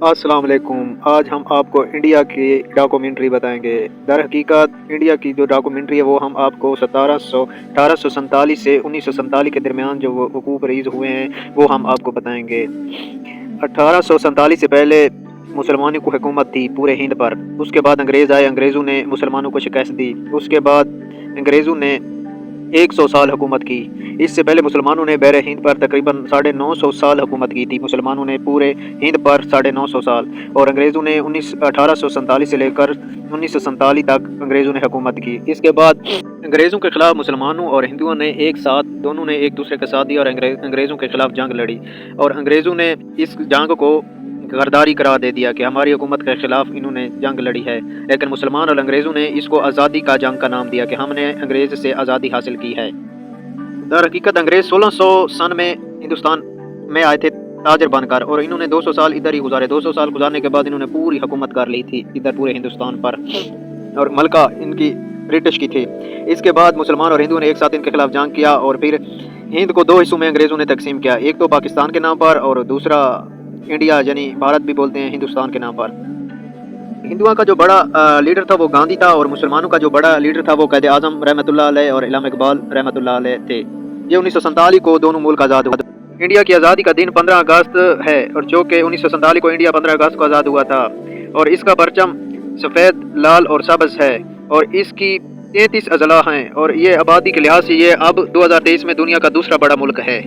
अस्सलाम वालेकुम। आज हम आपको इंडिया की डॉक्यूमेंट्री बताएंगे। दर हकीकत इंडिया की जो डॉक्यूमेंट्री है वो हम आपको 1847 से 1947 के दरमियान जो वकूफ़ रेज़ हुए हैं वो हम आपको बताएंगे। 1847 से पहले मुसलमानों की हुकूमत थी पूरे हिंद पर। उसके बाद अंग्रेज़ आए, अंग्रेज़ों ने मुसलमानों को शिकस्त दी। उसके बाद अंग्रेज़ों ने 100 साल हुकूमत की। इससे पहले मुसलमानों ने बहरे हिंद पर तकरीबन 950 साल हुकूमत की थी। मुसलमानों ने पूरे हिंद पर 950 साल, और अंग्रेज़ों ने 1847 से लेकर 1947 तक अंग्रेज़ों ने हुकूमत की। इसके बाद अंग्रेज़ों के ख़िलाफ़ मुसलमानों और हिंदुओं ने एक साथ, दोनों ने एक दूसरे का साथ दिया और अंग्रेज़ों के ख़िलाफ़ जंग लड़ी। और अंग्रेज़ों ने इस जंग को गद्दारी करार दे दिया कि हमारी हुकूमत के ख़िलाफ़ इन्होंने जंग लड़ी है। लेकिन मुसलमान और अंग्रेज़ों ने इसको आज़ादी का जंग का नाम दिया कि हमने अंग्रेज़ से आज़ादी हासिल की है। दर हकीकत अंग्रेज़ 1600 सन में हिंदुस्तान में आए थे ताजर बनकर, और इन्होंने 200 साल इधर ही गुजारे। 200 साल गुजारने के बाद इन्होंने पूरी हुकूमत कर ली थी इधर पूरे हिंदुस्तान पर, और मलका इनकी ब्रिटिश की थी। इसके बाद मुसलमान और हिंदुओं ने एक साथ इनके खिलाफ जंग किया, और फिर हिंद को दो हिस्सों में अंग्रेज़ों ने तकसीम किया। एक तो पाकिस्तान के नाम पर, और दूसरा इंडिया यानी भारत भी बोलते हैं हिंदुस्तान के नाम पर। हिंदुओं का जो बड़ा लीडर था वो गांधी था, और मुसलमानों का जो बड़ा लीडर था वो कैद आज़म रहमतुल्लाह अलैह और इल्हाम इकबाल रहमतुल्लाह अलैह थे। ये 1947 को दोनों मुल्क आज़ाद हुआ। इंडिया की आज़ादी का दिन 15 अगस्त है, और जो कि 1947 को इंडिया 15 अगस्त को आज़ाद हुआ था। और इसका परचम सफ़ेद, लाल और सब्ज़ है, और इसकी 33 अजला हैं, और ये आबादी के लिहाज से ये अब 2023 में दुनिया का दूसरा बड़ा मुल्क है।